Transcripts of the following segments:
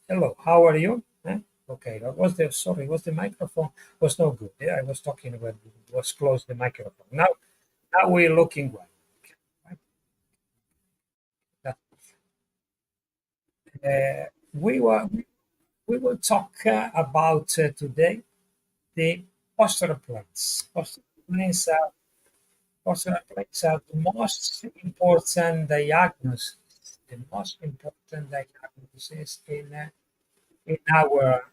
Hello, how are you? Okay, that was the sorry, was the microphone was no good. Yeah, I was talking when was close the microphone. Now we're looking well. Okay, right? We will talk about today the postural planes. Postural planes are the most important diagnosis. The most important diagnosis in our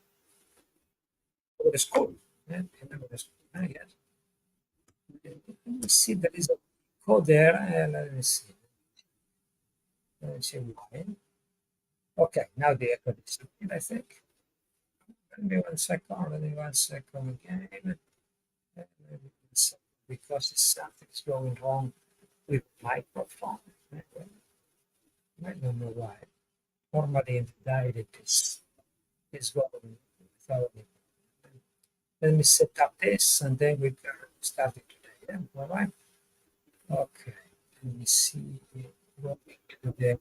school. In our school. Yes. Let me see, there is a code there. Let me see. Let me see why. Okay, now the echo disappeared, I think. Let me 1 second. Let me 1 second again. Let me 1 second, because something's going wrong with microphone. I don't know why. Normally in the diary is going without it. Let me set up this and then we can start it today. Yeah? All right. Okay. Let me see what we can do.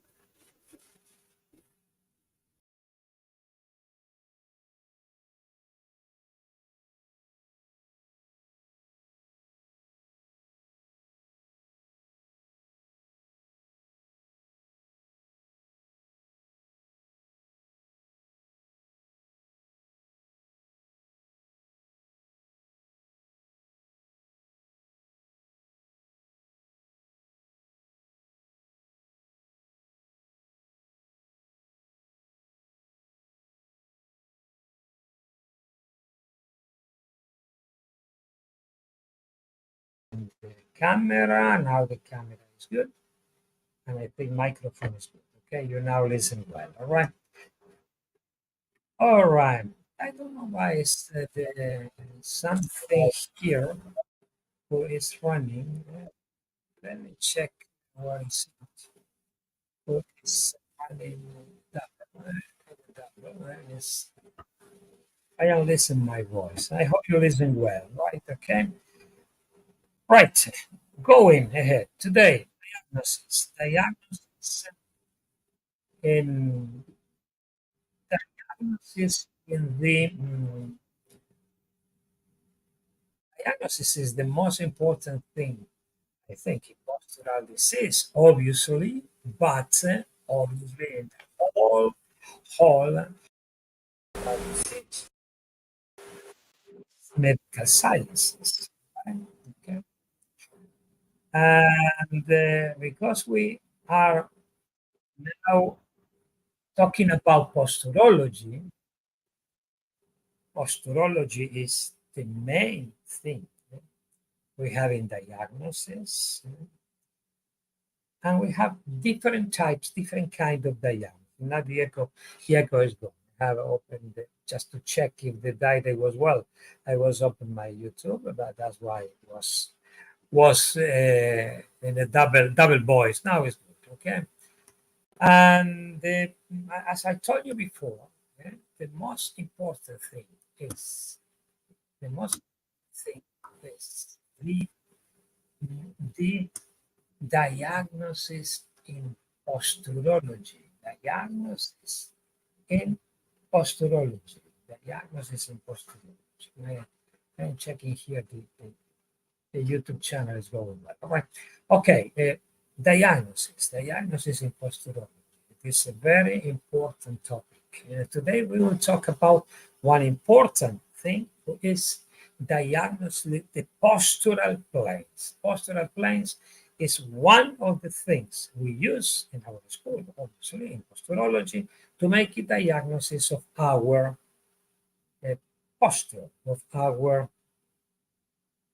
The camera. Now the camera is good. And I think microphone is good. Okay, you now listen well. All right. All right. I don't know why it's the something here who is running. Let me check what is it. Who is running that? Is I am listening my voice. I hope you listen well. Right. Okay. Right. Going ahead today. Diagnosis. Diagnosis in diagnosis in the diagnosis is the most important thing, I think, in postural disease, obviously, but obviously in the whole disease, medical sciences. Right? Okay. And because we are now talking about posturology, posturology is the main thing we have in diagnosis, and we have different types, different kind of diagnosis. Now the echo is gone. I have opened it just to check if the data was well. I was open my YouTube, but that's why it was in a double voice. Now it's good, okay. And as I told you before, the most important thing is the most thing is the diagnosis in posturology. Diagnosis in posturology. Diagnosis in posturology. I'm checking here the YouTube channel is going well. All right. Okay. Diagnosis. Diagnosis in posturology. It is a very important topic. Today we will talk about one important thing, which is diagnosis the postural planes. Postural planes is one of the things we use in our school, obviously in posturology, to make a diagnosis of our uh, posture, of our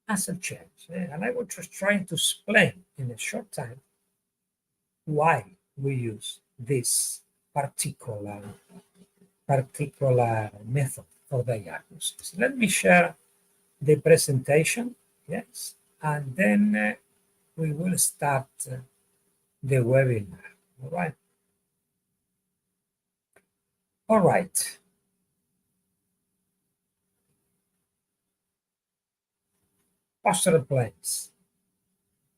muscle change. And I was just trying to explain in a short time why we use this particular method for diagnosis. Let me share the presentation, yes, and then we will start the webinar. All right. All right. Postural planes.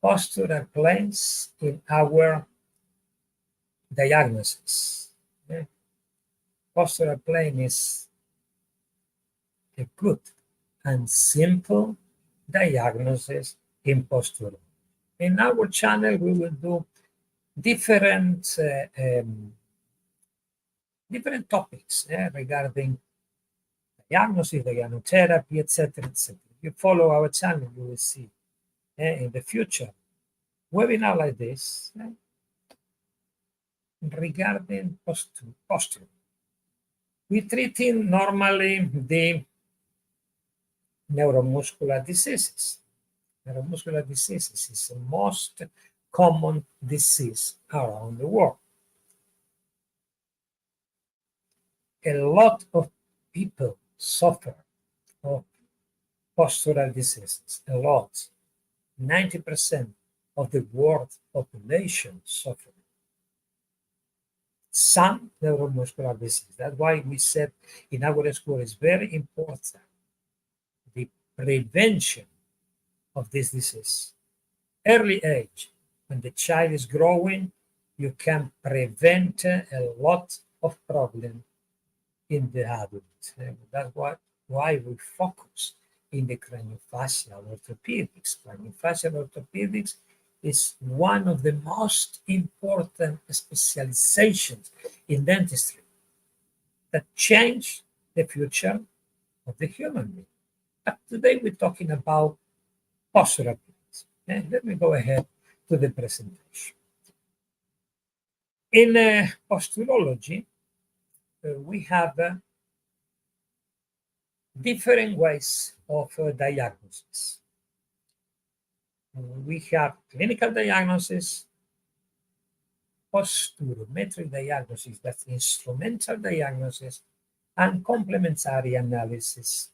Postural planes in our diagnosis. Okay. Postural plane is a good and simple diagnosis in postural. In our channel, we will do different topics regarding diagnosis, diagnotherapy, etc., etc. If you follow our channel, you will see in the future webinar like this regarding posture. We treating normally the neuromuscular diseases. Neuromuscular diseases is the most common disease around the world. A lot of people suffer of postural diseases, a lot. 90% of the world population suffer some neuromuscular disease. That's why we said in our school it's very important the prevention of this disease. Early age, when the child is growing, you can prevent a lot of problems in the adult. That's why we focus in the craniofacial orthopedics. Craniofacial orthopedics is one of the most important specializations in dentistry that change the future of the human being. But today we're talking about postural planes. Let me go ahead to the presentation. In posturology, we have different ways of diagnosis. We have clinical diagnosis, posturometric diagnosis, that's instrumental diagnosis, and complementary analysis.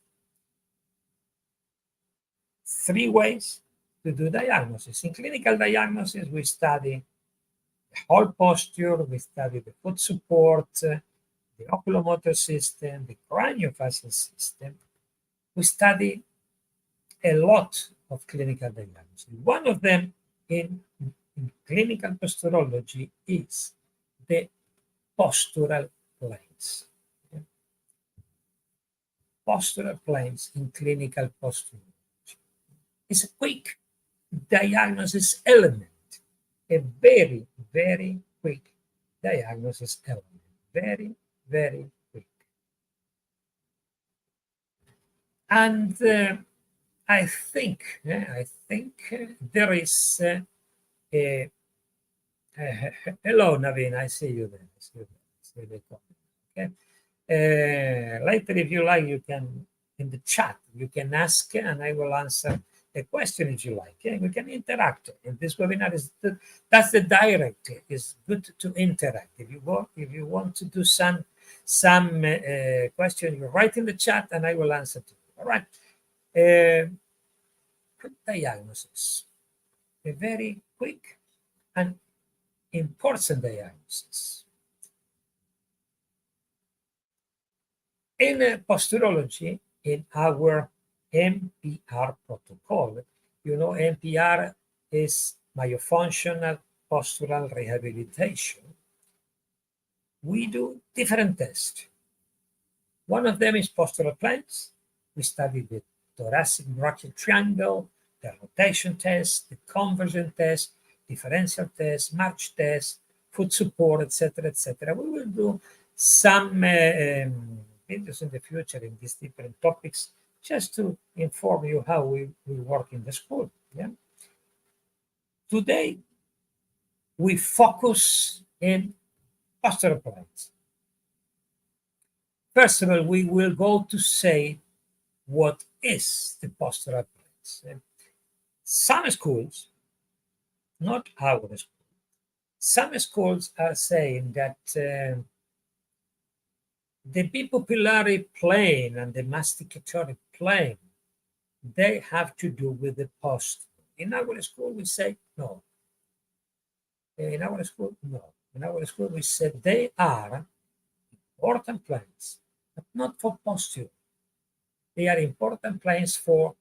3 ways to do diagnosis. In clinical diagnosis, we study the whole posture, we study the foot support, the oculomotor system, the craniofacial system. We study a lot of clinical diagnosis. One of them in clinical posturology is the postural planes. Postural planes in clinical posturology. It's a quick diagnosis element, a very, very quick diagnosis element. Very, very quick. And I think there is hello, Naveen, I see you there. Okay. Later, if you like, you can in the chat you can ask, and I will answer a question if you like. Okay? We can interact. And this webinar that's the direct. It's good to interact. If you want to do some question, you write in the chat, and I will answer to you. All right. Quick diagnosis. A very quick and important diagnosis. In posturology, in our MPR protocol, you know, MPR is myofunctional postural rehabilitation. We do different tests. One of them is postural planes. We study the thoracic brachial triangle, the rotation test, the conversion test, differential test, march test, foot support, etc., etc. We will do some videos in the future in these different topics, just to inform you how we work in the school. Yeah. Today, we focus in postural planes. First of all, we will go to say what is the postural planes. Some schools, not our school, some schools are saying that the bipupillary plane and the masticatory plane, they have to do with the posture. In our school, we say no. In our school, no. In our school, we said they are important planes, but not for posture. They are important planes for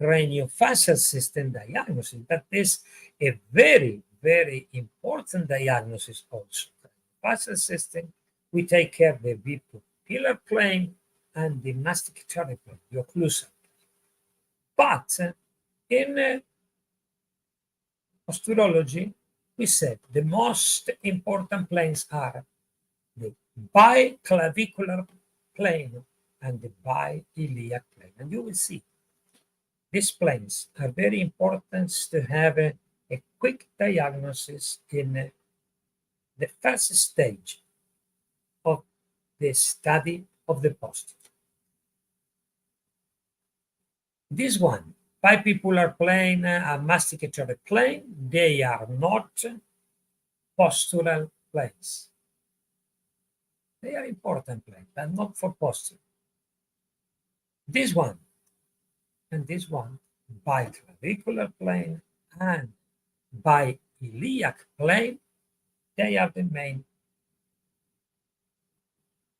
craniofacial system diagnosis. That is a very, very important diagnosis also. Craniofacial system we take care of the bipupillar plane and the masticatory plane, the occlusal. But in posturology, we said the most important planes are the bi-clavicular plane and the BI-ILIAC plane. And you will see these planes are very important to have a quick diagnosis in the first stage of the study of the posture. This one, bipolar plane and masticatory plane, they are not postural planes. They are important planes, but not for posture. This one and this one, biclavicular plane and bi-iliac plane, they are the main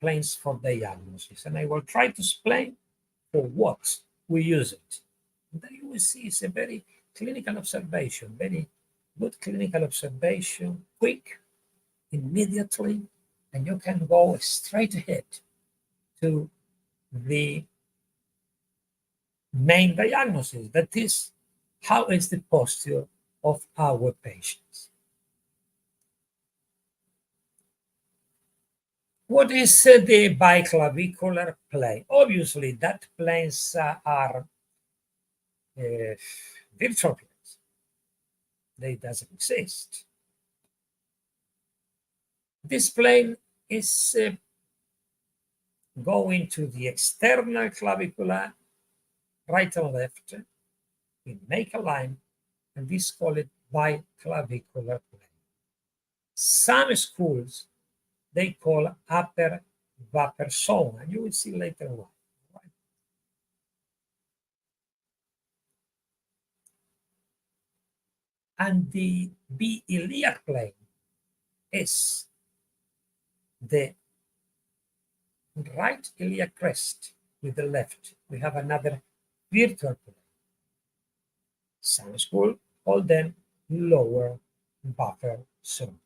planes for diagnosis. And I will try to explain for what we use it. And then you will see it's a very clinical observation, very good clinical observation, quick, immediately, and you can go straight ahead to the main diagnosis, that is, how is the posture of our patients. What is the biclavicular plane? Obviously, that planes are virtual planes. They doesn't exist. This plane is going to the external clavicular, right and left. We make a line, and this call it biclavicular plane. Some schools, they call upper vapor zone, and you will see later why. And the B-iliac plane is the right iliac crest with the left. We have another virtual plane. Some school call them lower buffer zone.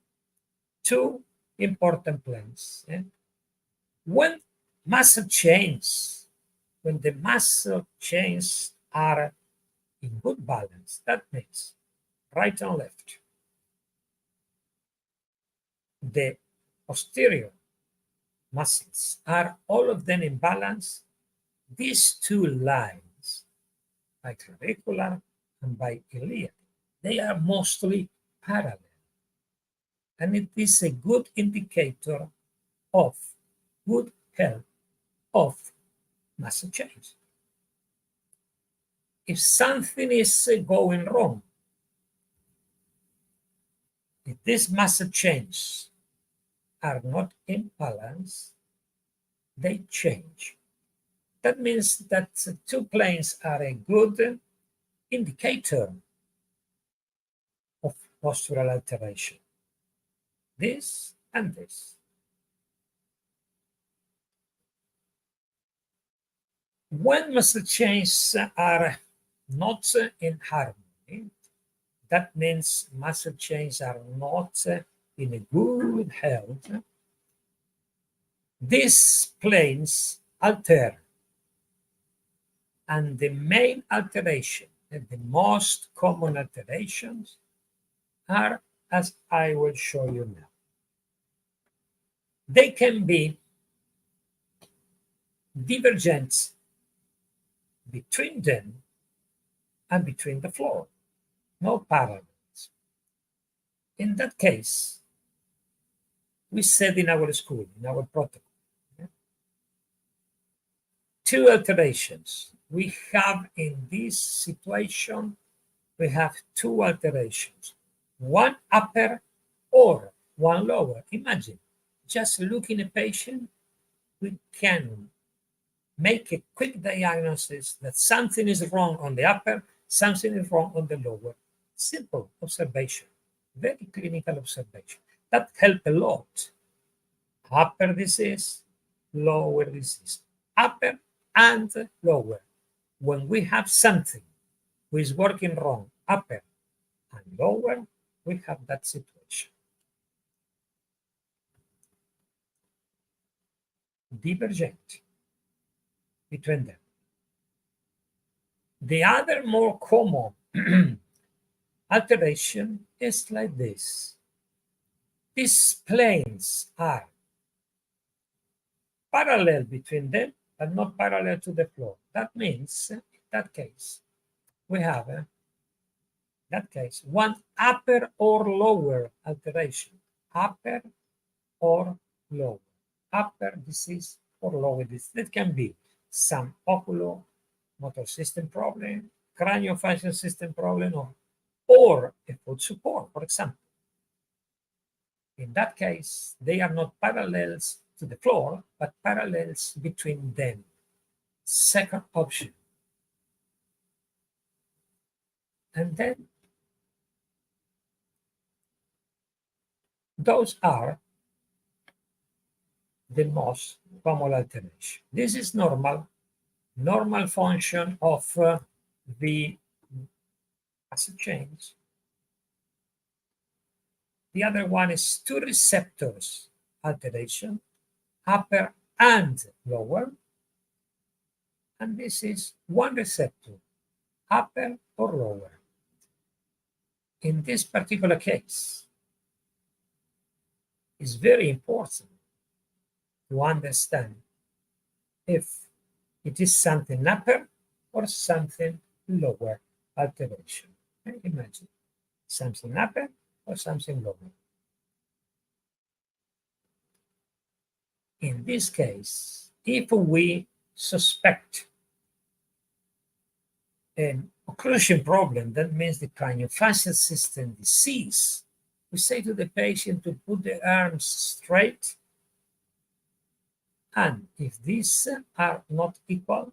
Two important planes. When muscle chains, when the muscle chains are in good balance, that means right and left, the posterior muscles are all of them in balance, these two lines, biclavicular and bi-iliac, they are mostly parallel. And it is a good indicator of good health of muscle chains. If something is going wrong, if these muscle chains are not in balance, they change. That means that two planes are a good indicator of postural alteration. This and this. When muscle chains are not in harmony, that means muscle chains are not in a good health, these planes alter. And the main alteration, and the most common alterations, are as I will show you now. They can be divergent between them and between the floor, no parallels. In that case, we said in our school, in our protocol, two alterations. We have in this situation, we have two alterations, one upper or one lower. Imagine, just looking at a patient, we can make a quick diagnosis that something is wrong on the upper, something is wrong on the lower. Simple observation, very clinical observation. That helps a lot. Upper disease, lower disease. Upper and lower. When we have something which is working wrong, upper and lower, we have that situation. divergent between them. The other more common alteration is like this. These planes are parallel between them, but not parallel to the floor. That means, in that case, we have, in that case, one upper or lower alteration. Upper or lower. Upper disease or lower disease. That can be some oculomotor system problem, craniofacial system problem, or a foot support, for example. In that case, they are not parallels to the floor, but parallels between them. Second option. And then those are the most common alteration. This is normal function of the muscle change. The other one is two receptors alteration, upper and lower. And this is one receptor, upper or lower. In this particular case, it's very important to understand if it is something upper or something lower alteration. Imagine something upper or something lower. In this case, if we suspect an occlusion problem, that means the craniofacial system disease, we say to the patient to put the arms straight, and if these are not equal,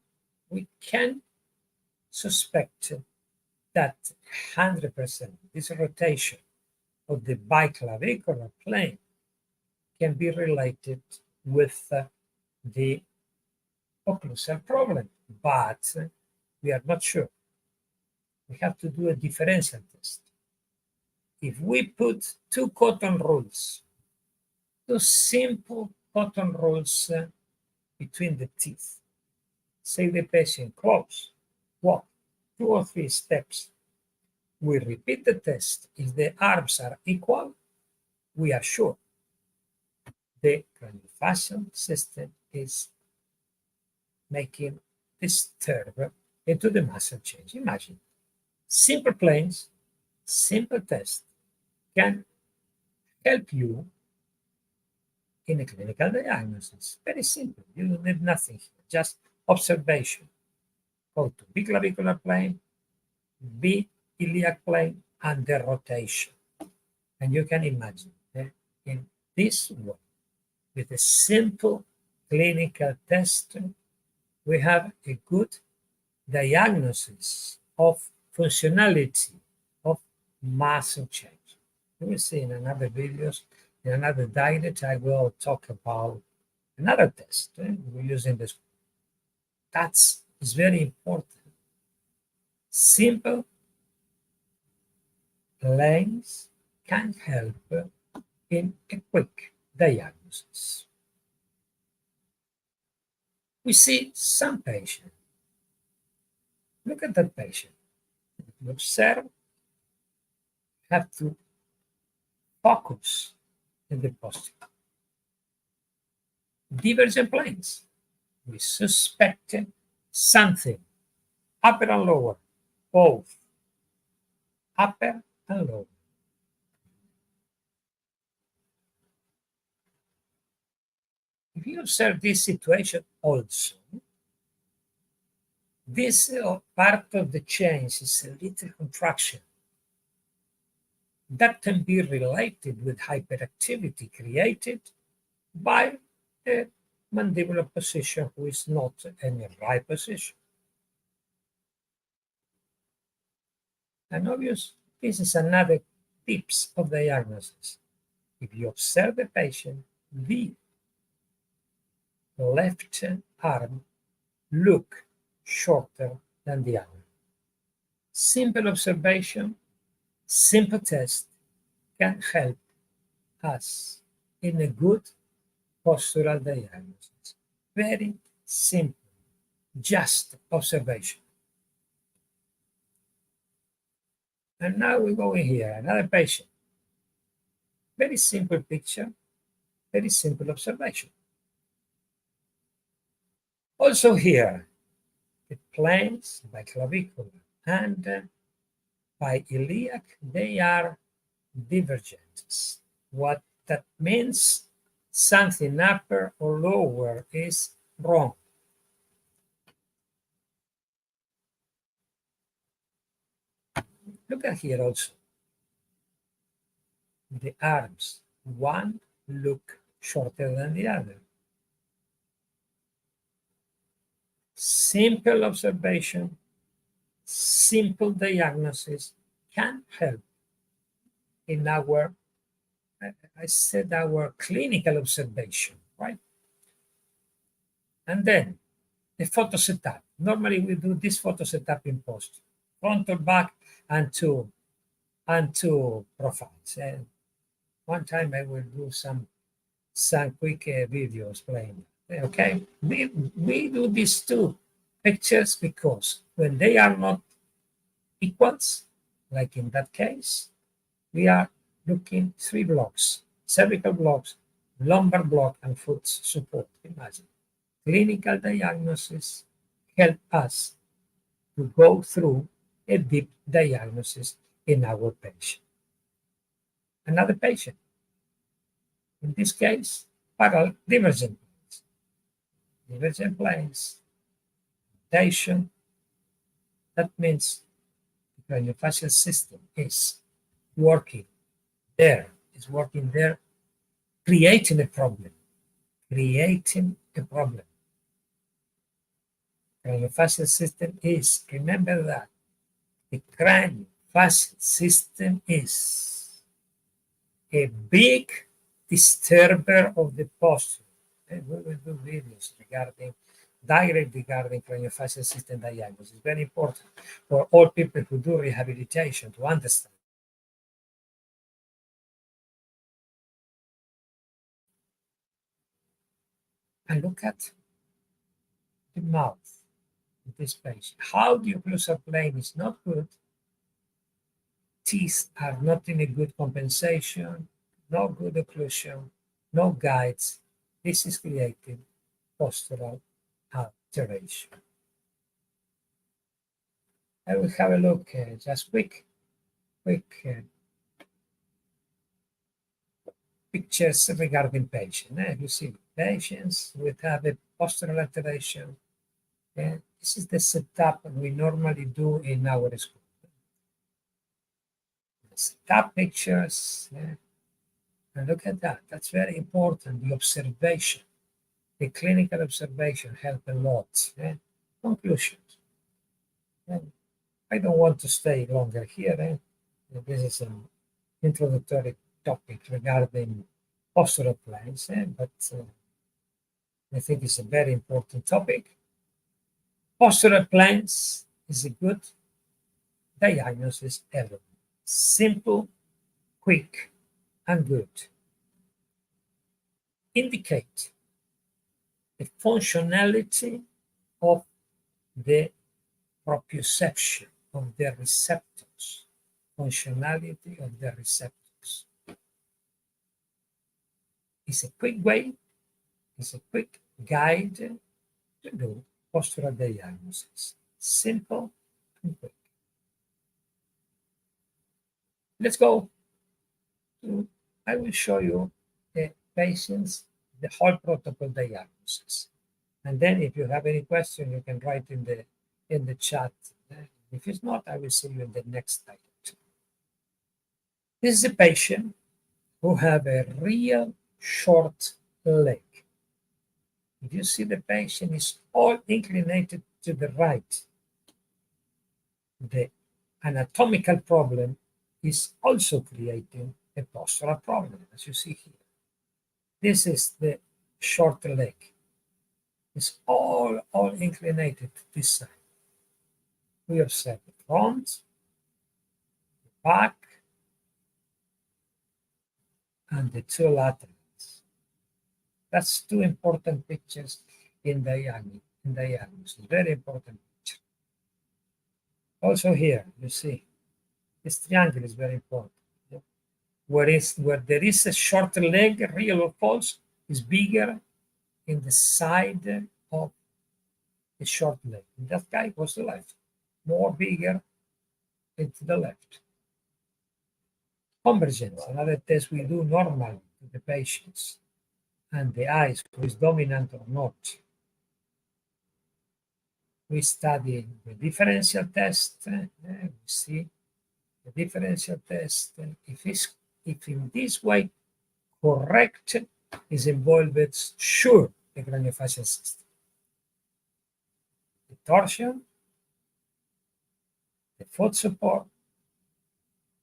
we can suspect that 100% this rotation of the biclavicular plane can be related with the occlusal problem, but we are not sure. We have to do a differential test. If we put two cotton rules, two simple cotton rules between the teeth, say the patient close, walk 2 or 3 steps, we repeat the test. If the arms are equal, we are sure the craniofacial system is making this turn into the muscle change. Imagine, simple planes, simple test can help you in a clinical diagnosis. Very simple. You don't need nothing here, just observation. Go to biclavicular plane, B-iliac plane, and the rotation. And you can imagine in this way, with a simple clinical test, we have a good diagnosis of functionality of muscle change. You will see in another videos, in another diet, I will talk about another test we're using this. That's very important. Simple lanes can help in a quick diagnosis. We see some patient. Look at that patient. You observe, have to focus in the postural. Divergent planes. We suspect something, upper and lower, both upper and lower. If you observe this situation also, this part of the change is a little contraction. That can be related with hyperactivity created by a mandibular position who is not in the right position. And obviously, this is another tips of diagnosis. If you observe the patient, the left arm look shorter than the other. Simple observation, simple test can help us in a good postural diagnosis. Very simple, just observation. And now we go in here, another patient. Very simple picture, very simple observation. Also here, the planes bi-clavicular and bi-iliac, they are divergent. What that means, something upper or lower is wrong. Look at here also. The arms, one look shorter than the other. Simple observation, simple diagnosis can help in our, I said, our clinical observation, right? And then the photo setup. Normally we do this photo setup in post, front or back, and two profiles. And one time I will do some quick videos playing. Okay, we do these two pictures because when they are not equals, like in that case, we are looking three blocks: cervical blocks, lumbar block, and foot support. Imagine clinical diagnosis help us to go through a deep diagnosis in our patient. Another patient, in this case, parallel divergent planes. Divergent planes, rotation, that means the craniofacial system is working there, creating a problem. Craniofacial system is, remember that, the craniofacial system is a big disturber of the posture. And we will do videos regarding craniofacial system diagnosis. It's very important for all people who do rehabilitation to understand. And look at the mouth of this patient. How the occlusal plane is not good, teeth are not in a good compensation, no good occlusion, no guides. This is creating postural alteration. I will have a look, just quick pictures regarding patient. You see patients with have a postural alteration. This is the setup we normally do in our school. Setup pictures. And look at that. That's very important. The observation, the clinical observation help a lot. Conclusions. I don't want to stay longer here. This is an introductory topic regarding postural planes, but I think it's a very important topic. Postural planes is a good diagnosis element. Simple, quick, and good. Indicate the functionality of the proprioception of the receptors. Functionality of the receptors. It's a quick way, it's a quick guide to do postural diagnosis. Simple and quick. Let's go to, I will show you the patients, the whole protocol diagnosis. And then if you have any question, you can write in the chat. If it's not, I will see you in the next slide. This is a patient who have a real short leg. If you see the patient is all inclinated to the right, the anatomical problem is also creating a postural problem, as you see here. This is the short leg. It's all inclinated to this side. We observe the front, the back, and the two laterals. That's two important pictures in diagnosis. Very important picture. Also here, you see, this triangle is very important. Where there is a short leg, real or false, is bigger in the side of the short leg. And that guy was the left, more bigger into the left. Convergence, another test we do normally to the patients and the eyes, who is dominant or not. We study the differential test. We see the differential test. If in this way correct is involved, it's sure the craniofacial system. The torsion, the foot support,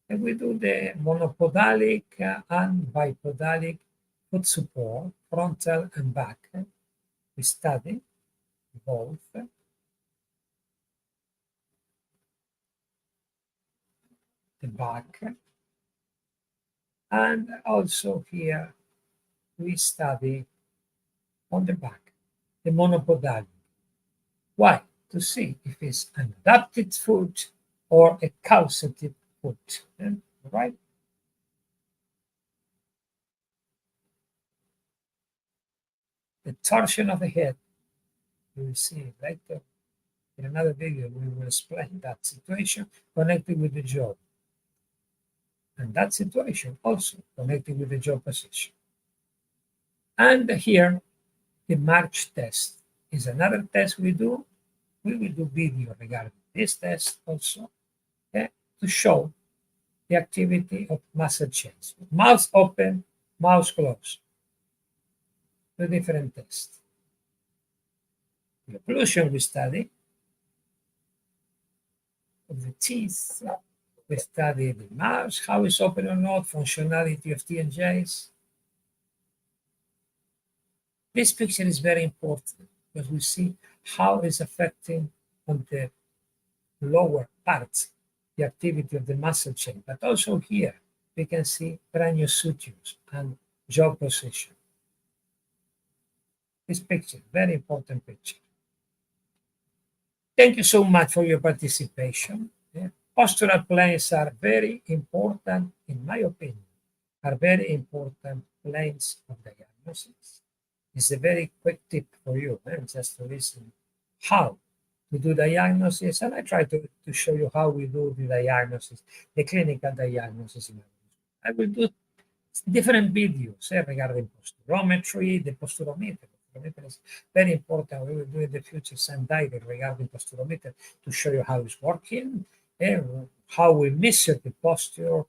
and we do the monopodalic and bipodalic foot support, frontal and back. We study both. The back. And also here we study on the back the monopodalic. Why? To see if it's an adapted foot or a causative foot. Right? The torsion of the head, you will see later in another video. We will explain that situation connected with the jaw. And that situation also connected with the jaw position. And here, the march test is another test we do. We will do video regarding this test also, to show the activity of muscle chains. Mouth open, mouth closed. The different tests. The occlusion we study of the teeth. We study the mouth, how it's open or not, functionality of TNJs. This picture is very important because we see how it's affecting on the lower parts the activity of the muscle chain. But also here, we can see craniosutures and jaw position. This picture, very important picture. Thank you so much for your participation. Postural planes are very important, in my opinion, are very important planes of diagnosis. It's a very quick tip for you, just to listen how to do diagnosis, and I try to show you how we do the diagnosis, the clinical diagnosis. I will do different videos regarding posturometry, the posturometer. Posturometer is very important. We will do in the future some data regarding posturometer to show you how it's working, how we measure the posture,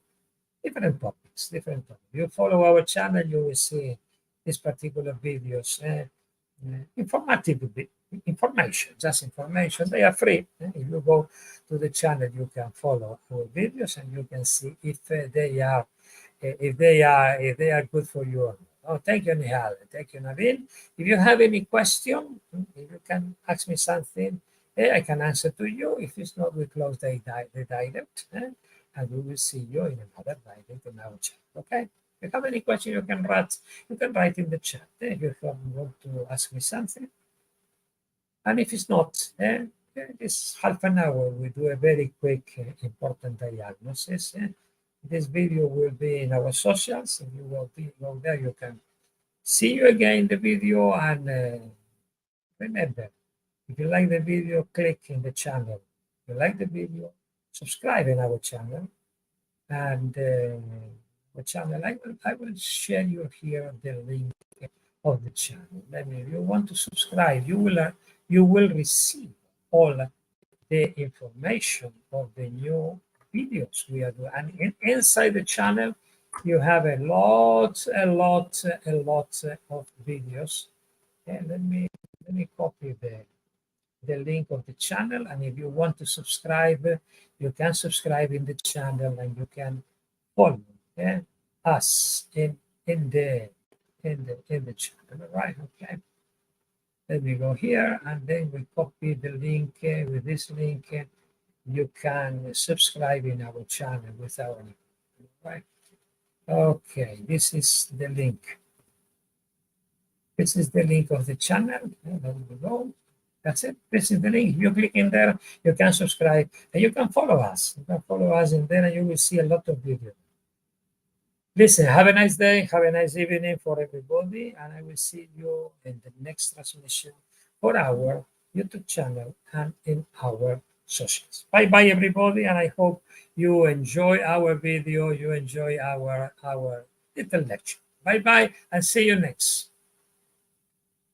different topics. You follow our channel, you will see these particular videos, informative information, just information. They are free. If you go to the channel, you can follow our videos and you can see if they are good for you or not. Oh, thank you, Nihal. Thank you, Naveen. If you have any question, if you can ask me something, I can answer to you. If it's not, we close the direct, and we will see you in another direct in our chat. Okay? If you have any question, you can write in the chat. If you want to ask me something, and if it's not, this half an hour we do a very quick, important diagnosis. This video will be in our socials. If you will go there, you can see you again the video. And remember, if you like the video, click in the channel. If you like the video, subscribe in our channel. And the channel, I will share you here the link of the channel. Then if you want to subscribe, you will receive all the information of the new videos we are doing. And inside the channel, you have a lot of videos. And let me copy the link of the channel. And if you want to subscribe, you can subscribe in the channel and you can follow us in the channel. All right, okay. Let me go here and then we copy the link. With this link, you can subscribe in our channel without any problem, right? Okay, this is the link. This is the link of the channel. There we go. That's it. This is the link. You click in there, you can subscribe, and you can follow us. You can follow us in there, and you will see a lot of videos. Listen, have a nice day, have a nice evening for everybody, and I will see you in the next transmission for our YouTube channel and in our socials. Bye-bye, everybody, and I hope you enjoy our video, you enjoy our little lecture. Bye-bye, and see you next.